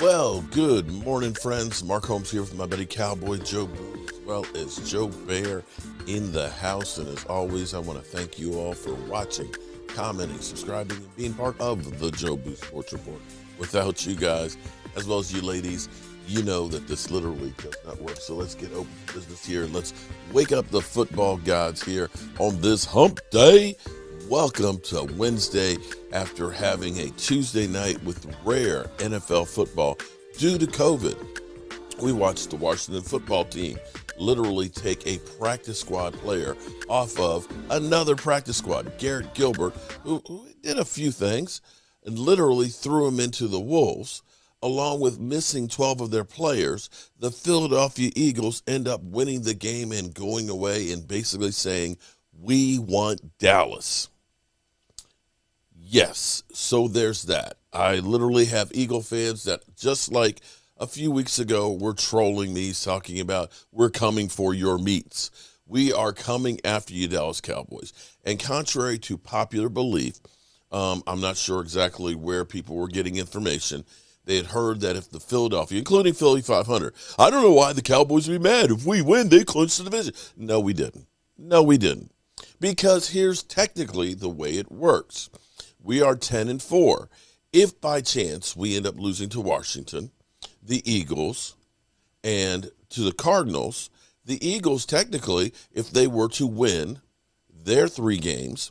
Well, good morning, friends. Mark Holmes here with my buddy Cowboy Joe Boo, as well as Joe Bear in the house. And as always, I want to thank you all for watching, commenting, subscribing, and being part of the Joe Boo Sports Report. Without you guys, as well as you ladies, you know that this literally does not work. So let's get open to business here. Let's wake up the football gods here on this hump day. Welcome to Wednesday after having a Tuesday night with rare NFL football due to COVID. We watched the Washington football team literally take a practice squad player off of another practice squad, Garrett Gilbert, who did a few things and literally threw him into the Wolves. Along with missing 12 of their players, the Philadelphia Eagles end up winning the game and going away and basically saying, "We want Dallas." Yes, so there's that. I literally have Eagle fans that, just like a few weeks ago, were trolling me, talking about, "We're coming for your meats." We are coming after you, Dallas Cowboys. And contrary to popular belief, I'm not sure exactly where people were getting information. They had heard that if the Philadelphia, including Philly 500, I don't know why the Cowboys would be mad. If we win, they clinch the division. No, we didn't. No, we didn't. Because here's technically the way it works. We are 10-4. If by chance we end up losing to Washington, the Eagles, and to the Cardinals, the Eagles technically, if they were to win their 3 games,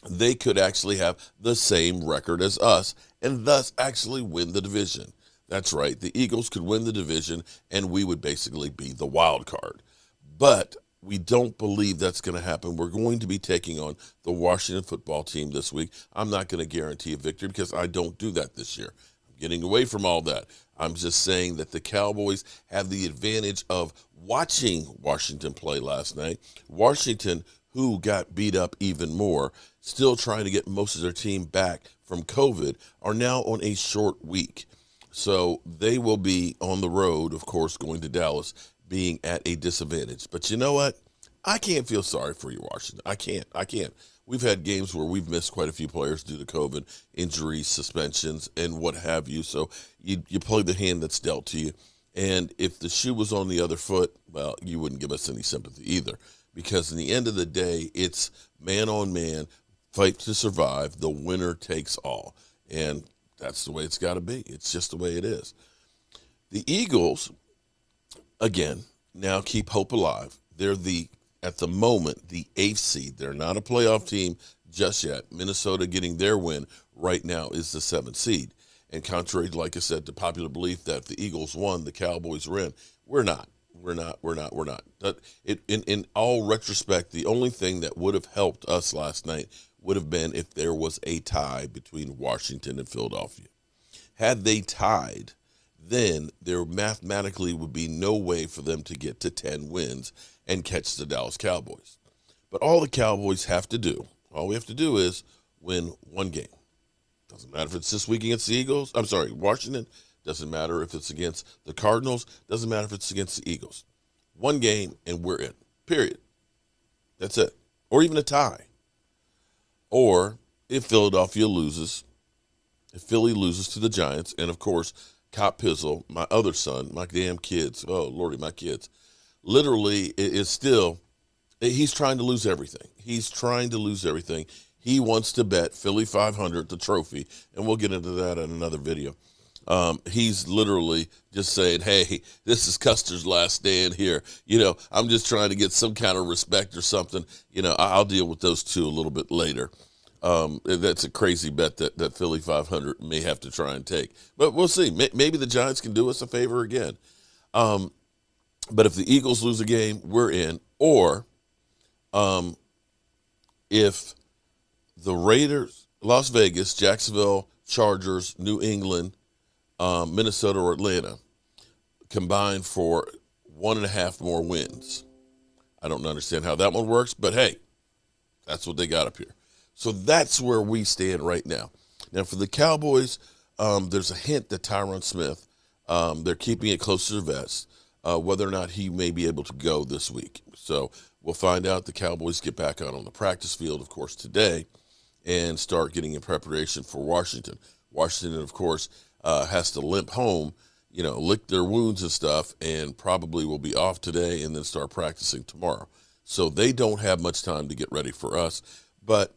they could actually have the same record as us and thus actually win the division. That's right. The Eagles could win the division and we would basically be the wild card. But we don't believe that's going to happen. We're going to be taking on the Washington football team this week. I'm not going to guarantee a victory because I don't do that this year. I'm getting away from all that. I'm just saying that the Cowboys have the advantage of watching Washington play last night. Washington, who got beat up even more, still trying to get most of their team back from COVID, are now on a short week. So they will be on the road, of course, going to Dallas, being at a disadvantage. But you know what? I can't feel sorry for you, Washington. I can't. We've had games where we've missed quite a few players due to COVID, injuries, suspensions, and what have you. So you play the hand that's dealt to you. And if the shoe was on the other foot, well, you wouldn't give us any sympathy either. Because in the end of the day, it's man on man, fight to survive. The winner takes all. And that's the way it's got to be. It's just the way it is. The Eagles, again, now keep hope alive. They're at the moment, the 8th seed. They're not a playoff team just yet. Minnesota getting their win right now is the 7th seed. And contrary, like I said, to popular belief that if the Eagles won, the Cowboys were in, we're not. We're not. But in all retrospect, the only thing that would have helped us last night would have been if there was a tie between Washington and Philadelphia. Had they tied, then there mathematically would be no way for them to get to 10 wins and catch the Dallas Cowboys. But all the Cowboys have to do, all we have to do is win one game. Doesn't matter if it's this week against the Washington. Doesn't matter if it's against the Cardinals. Doesn't matter if it's against the Eagles. One game and we're in. Period. That's it. Or even a tie. Or if Philadelphia loses, if Philly loses to the Giants, and of course, Cop Pizzle, my other son, my damn kids, oh, Lordy, my kids, literally is still, he's trying to lose everything. He's trying to lose everything. He wants to bet Philly 500, the trophy, and we'll get into that in another video. He's literally just saying, "Hey, this is Custer's last stand here. I'm just trying to get some kind of respect or something. I'll deal with those two a little bit later." That's a crazy bet that Philly 500 may have to try and take. But we'll see. Maybe the Giants can do us a favor again. But if the Eagles lose a game, we're in. Or if the Raiders, Las Vegas, Jacksonville, Chargers, New England, Minnesota, or Atlanta combine for 1.5 more wins. I don't understand how that one works, but hey, that's what they got up here. So that's where we stand right now. Now, for the Cowboys, there's a hint that Tyron Smith, they're keeping it close to the vest, whether or not he may be able to go this week. So we'll find out. The Cowboys get back out on the practice field, of course, today and start getting in preparation for Washington. Washington, of course, has to limp home, lick their wounds and stuff, and probably will be off today and then start practicing tomorrow. So they don't have much time to get ready for us. But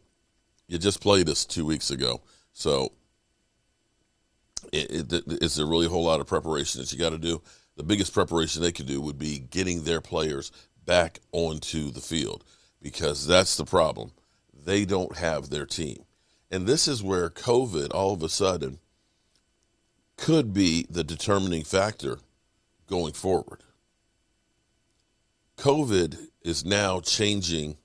you just played us 2 weeks ago. So is there really a whole lot of preparation that you got to do? The biggest preparation they could do would be getting their players back onto the field, because that's the problem. They don't have their team. And this is where COVID all of a sudden could be the determining factor going forward. COVID is now changing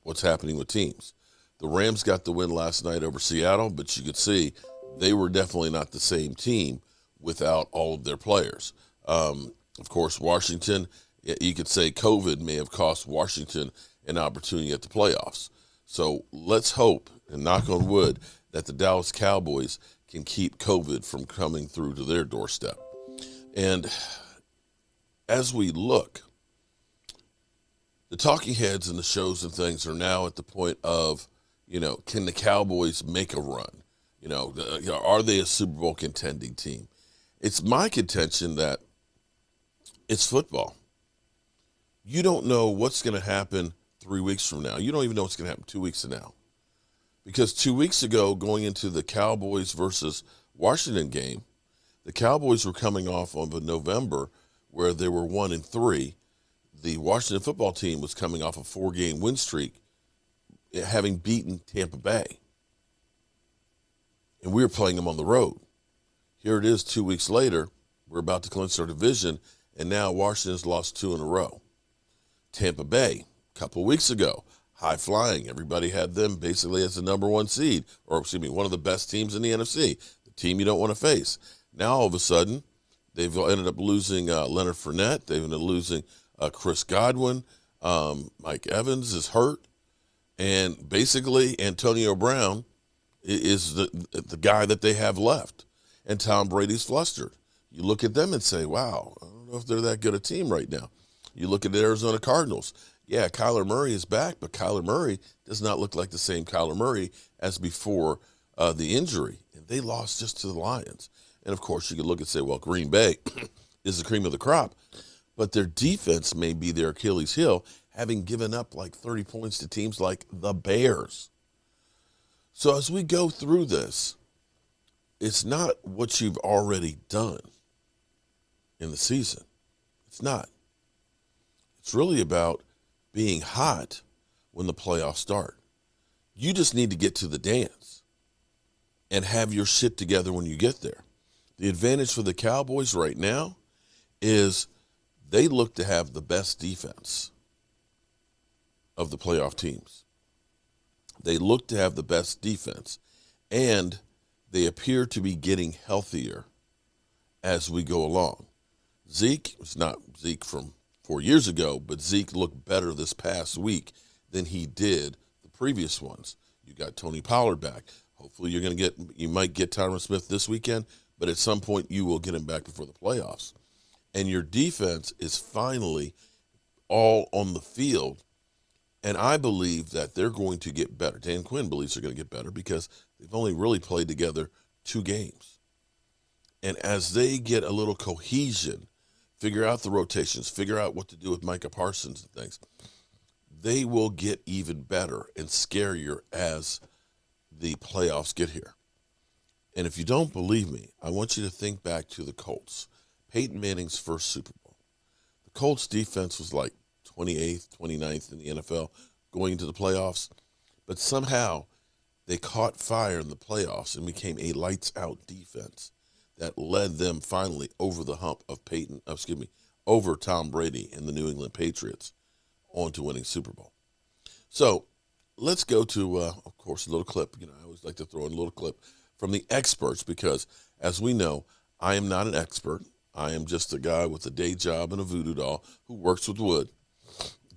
what's happening with teams. The Rams got the win last night over Seattle, but you could see they were definitely not the same team without all of their players. Of course, Washington, you could say COVID may have cost Washington an opportunity at the playoffs. So let's hope, and knock on wood, that the Dallas Cowboys can keep COVID from coming through to their doorstep. And as we look, the talking heads and the shows and things are now at the point of, can the Cowboys make a run? Are they a Super Bowl contending team? It's my contention that it's football. You don't know what's going to happen 3 weeks from now. You don't even know what's going to happen 2 weeks from now. Because 2 weeks ago, going into the Cowboys versus Washington game, the Cowboys were coming off of a November where they were 1-3. The Washington football team was coming off a 4-game win streak, having beaten Tampa Bay. And we were playing them on the road. Here it is 2 weeks later. We're about to clinch our division, and now Washington's lost 2 in a row. Tampa Bay, a couple weeks ago, high flying. Everybody had them basically as the number 1 seed, or one of the best teams in the NFC, the team you don't want to face. Now all of a sudden, they've ended up losing Leonard Fournette. They've ended up losing Chris Godwin. Mike Evans is hurt. And basically, Antonio Brown is the guy that they have left. And Tom Brady's flustered. You look at them and say, wow, I don't know if they're that good a team right now. You look at the Arizona Cardinals. Yeah, Kyler Murray is back, but Kyler Murray does not look like the same Kyler Murray as before the injury. And they lost just to the Lions. And, of course, you could look and say, well, Green Bay is the cream of the crop. But their defense may be their Achilles heel, having given up like 30 points to teams like the Bears. So as we go through this, it's not what you've already done in the season. It's not. It's really about being hot when the playoffs start. You just need to get to the dance and have your shit together when you get there. The advantage for the Cowboys right now is they look to have the best defense of the playoff teams. They look to have the best defense, and they appear to be getting healthier as we go along. Zeke, it's not Zeke from 4 years ago, but Zeke looked better this past week than he did the previous ones. You got Tony Pollard back. Hopefully you might get Tyron Smith this weekend, but at some point you will get him back before the playoffs. And your defense is finally all on the field. And I believe that they're going to get better. Dan Quinn believes they're going to get better because they've only really played together 2 games. And as they get a little cohesion, figure out the rotations, figure out what to do with Micah Parsons and things, they will get even better and scarier as the playoffs get here. And if you don't believe me, I want you to think back to the Colts. Peyton Manning's first Super Bowl. The Colts defense was like 28th, 29th in the NFL going into the playoffs. But somehow they caught fire in the playoffs and became a lights-out defense that led them finally over the hump of over Tom Brady and the New England Patriots on to winning Super Bowl. So let's go to, of course, a little clip. I always like to throw in a little clip from the experts because, as we know, I am not an expert. I am just a guy with a day job and a voodoo doll who works with wood,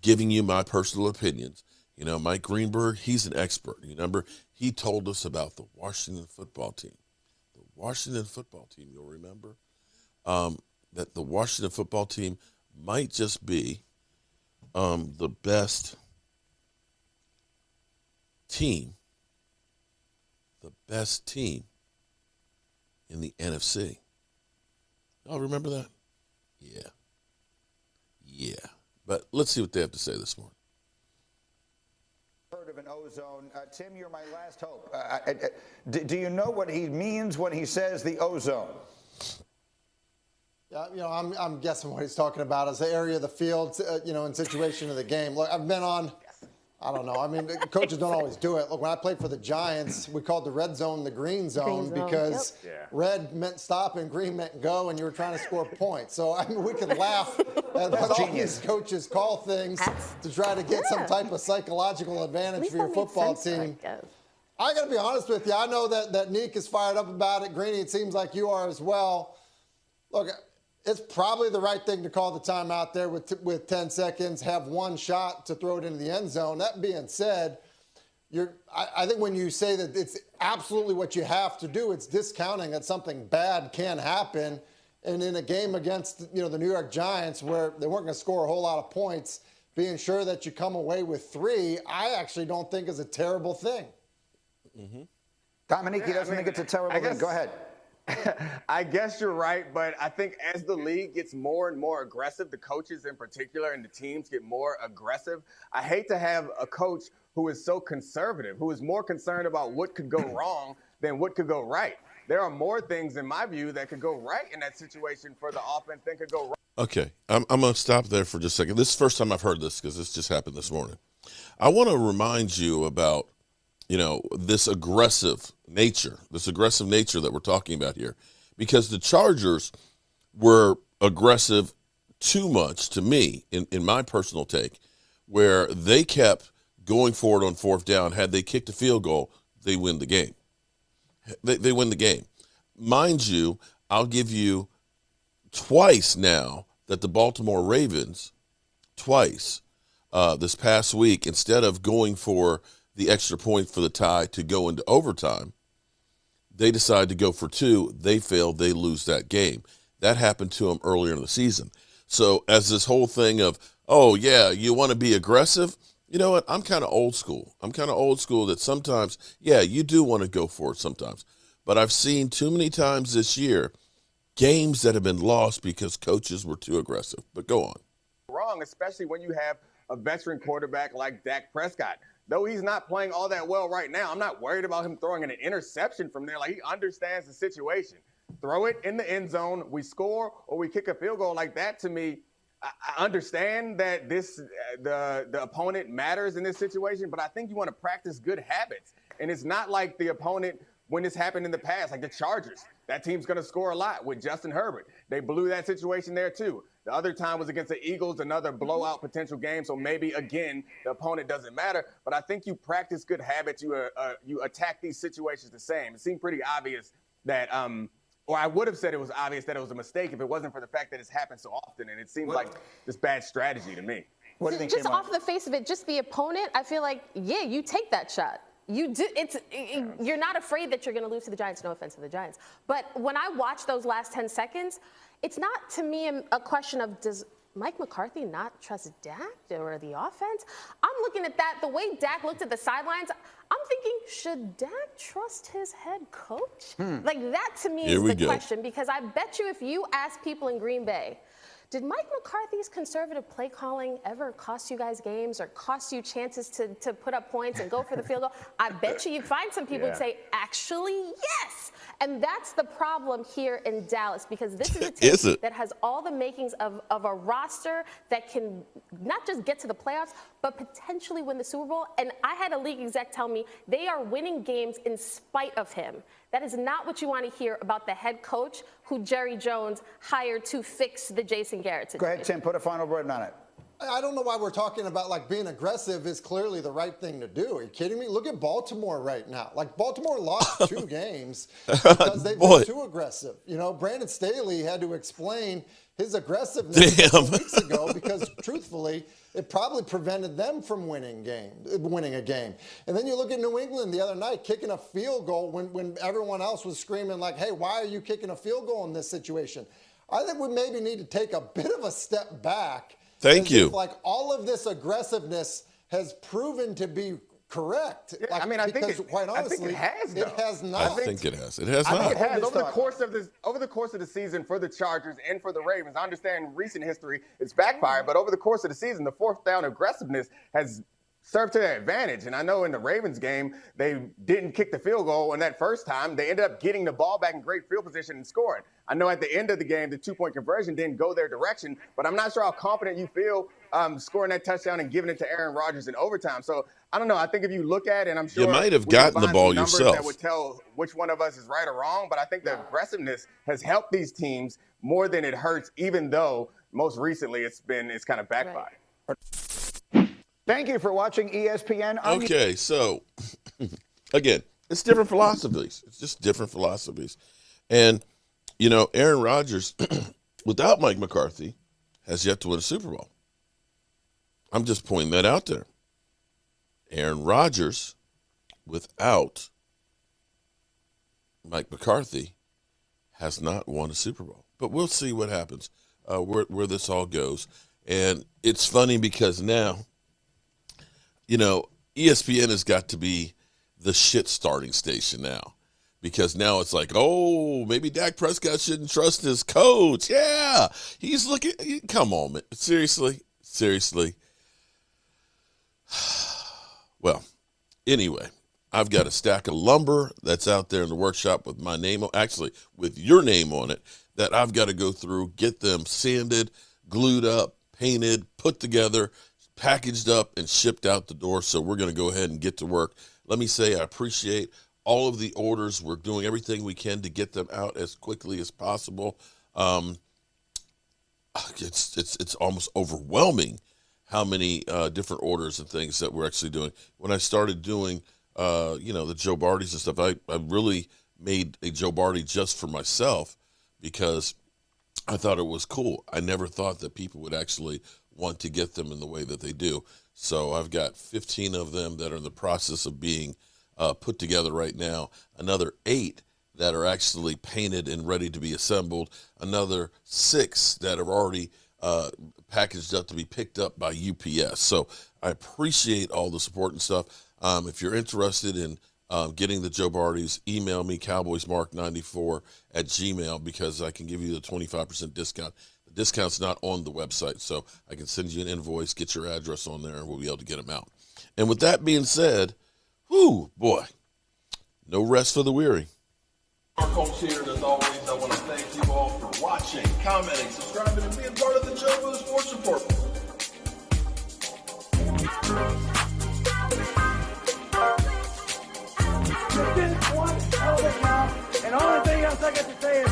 giving you my personal opinions. Mike Greenberg, he's an expert. Remember, he told us about the Washington football team. The Washington football team, you'll remember, that the Washington football team might just be the best team in the NFC. Y'all remember that? Yeah. But let's see what they have to say this morning. Heard of an ozone. Tim, you're my last hope. Do you know what he means when he says the ozone? Yeah, I'm guessing what he's talking about is the area of the field, in situation of the game. Look, I've been on, I don't know. I mean, coaches don't always do it. Look, when I played for the Giants, we called the red zone the green zone because red meant stop and green meant go, and you were trying to score points. So, I mean, we could laugh at what all these coaches call things to try to get some type of psychological advantage for your football team. I got to be honest with you. I know that Neek is fired up about it. Greeny, it seems like you are as well. Look, it's probably the right thing to call the timeout there with 10 seconds, have one shot to throw it into the end zone. That being said, I think when you say that it's absolutely what you have to do, it's discounting that something bad can happen. And in a game against the New York Giants where they weren't going to score a whole lot of points, being sure that you come away with 3, I actually don't think is a terrible thing. Mm-hmm. Dominique, he doesn't think it's a terrible thing. Go ahead. I guess you're right, but I think as the league gets more and more aggressive, the coaches in particular and the teams get more aggressive. I hate to have a coach who is so conservative, who is more concerned about what could go wrong than what could go right. There are more things, in my view, that could go right in that situation for the offense than could go wrong. Okay, I'm going to stop there for just a second. This is the first time I've heard this because this just happened this morning. I want to remind you about this aggressive nature that we're talking about here, because the Chargers were aggressive too much to me, in my personal take, where they kept going forward on 4th down. Had they kicked a field goal, they win the game. They win the game. Mind you, I'll give you twice now that the Baltimore Ravens, this past week, instead of going for the extra point for the tie to go into overtime, they decide to go for 2. They fail. They lose that game. That happened to them earlier in the season. So as this whole thing of, oh, yeah, you want to be aggressive, you know what? I'm kind of old school. That sometimes, yeah, you do want to go for it sometimes. But I've seen too many times this year games that have been lost because coaches were too aggressive. But go on. Wrong, especially when you have a veteran quarterback like Dak Prescott. Though he's not playing all that well right now, I'm not worried about him throwing an interception from there. Like, he understands the situation. Throw it in the end zone, we score, or we kick a field goal. Like that, to me, I understand that the opponent matters in this situation, but I think you want to practice good habits. And it's not like the opponent, when this happened in the past, like the Chargers, that team's going to score a lot with Justin Herbert. They blew that situation there too. The other time was against the Eagles, another blowout potential game. So maybe, again, the opponent doesn't matter. But I think you practice good habits. You attack these situations the same. It seemed pretty obvious that or I would have said it was obvious that it was a mistake if it wasn't for the fact that it's happened so often. And it seems like this bad strategy to me. What do you think? Just off the face of it, just the opponent, I feel like, yeah, you take that shot. You do. You're not afraid that you're going to lose to the Giants. No offense to the Giants. But when I watch those last 10 seconds, it's not, to me, a question of does Mike McCarthy not trust Dak or the offense? I'm looking at that. The way Dak looked at the sidelines, I'm thinking, should Dak trust his head coach? Like, that, to me, is the question. Because I bet you if you ask people in Green Bay, did Mike McCarthy's conservative play calling ever cost you guys games or cost you chances to put up points and go for the field goal? I bet you'd find some people who'd say, actually, yes. And that's the problem here in Dallas, because this is a team that has all the makings of a roster that can not just get to the playoffs, but potentially win the Super Bowl. And I had a league exec tell me they are winning games in spite of him. That is not what you want to hear about the head coach who Jerry Jones hired to fix the Jason Garrett situation. Go ahead, Tim, put a final word on it. I don't know why we're talking about, like, being aggressive is clearly the right thing to do. Are you kidding me? Look at Baltimore right now. Like, Baltimore lost 2 games because they've been too aggressive. You know, Brandon Staley had to explain his aggressiveness a couple weeks ago because, truthfully, it probably prevented them from winning a game. And then you look at New England the other night kicking a field goal when everyone else was screaming like, hey, why are you kicking a field goal in this situation? I think we maybe need to take a bit of a step back. Thank you. Like, all of this aggressiveness has proven to be correct. Yeah, I mean, I think quite honestly, it has. It has not. I think it has. It has I not. think it has over the course of the season for the Chargers and for the Ravens. I understand in recent history it's backfired, but over the course of the season, the fourth down aggressiveness has served to their advantage. And I know in the Ravens game, they didn't kick the field goal on that first time. They ended up getting the ball back in great field position and scoring. I know at the end of the game, the 2-point conversion didn't go their direction, but I'm not sure how confident you feel scoring that touchdown and giving it to Aaron Rodgers in overtime. So I don't know. I think if you look at it, and I'm sure you might have gotten the ball yourself. That would tell which one of us is right or wrong. But I think the aggressiveness has helped these teams more than it hurts, even though most recently it's kind of backfired. Right. Thank you for watching ESPN. Okay, so again, it's different philosophies. It's just different philosophies. And, you know, Aaron Rodgers, without Mike McCarthy, has yet to win a Super Bowl. I'm just pointing that out there. Aaron Rodgers, without Mike McCarthy, has not won a Super Bowl. But we'll see what happens, where this all goes. And it's funny because now, you know, ESPN has got to be the shit starting station now. Because now it's like, oh, maybe Dak Prescott shouldn't trust his coach. Yeah, he's looking. Come on, man. Seriously. Well, anyway, I've got a stack of lumber that's out there in the workshop with my name, actually with your name on it, that I've got to go through, get them sanded, glued up, painted, put together, packaged up, and shipped out the door. So we're going to go ahead and get to work. Let me say I appreciate all of the orders. We're doing everything we can to get them out as quickly as possible. It's almost overwhelming how many different orders and things that we're actually doing. When I started doing, the Joe Bardys and stuff, I really made a Joe Bardy just for myself because I thought it was cool. I never thought that people would actually want to get them in the way that they do. So I've got 15 of them that are in the process of being put together right now. Another 8 that are actually painted and ready to be assembled. Another 6 that are already packaged up to be picked up by UPS. So I appreciate all the support and stuff. If you're interested in getting the Joe Bardys, email me, cowboysmark94@gmail, because I can give you the 25% discount. The discount's not on the website, so I can send you an invoice, get your address on there, and we'll be able to get them out. And with that being said, whew, boy, no rest for the weary. Our coach here, and as always, I want to thank you all for watching, commenting, subscribing, and being part of the Joe Boo Sports Report. You did one hell of a job, and the only thing else I got to say is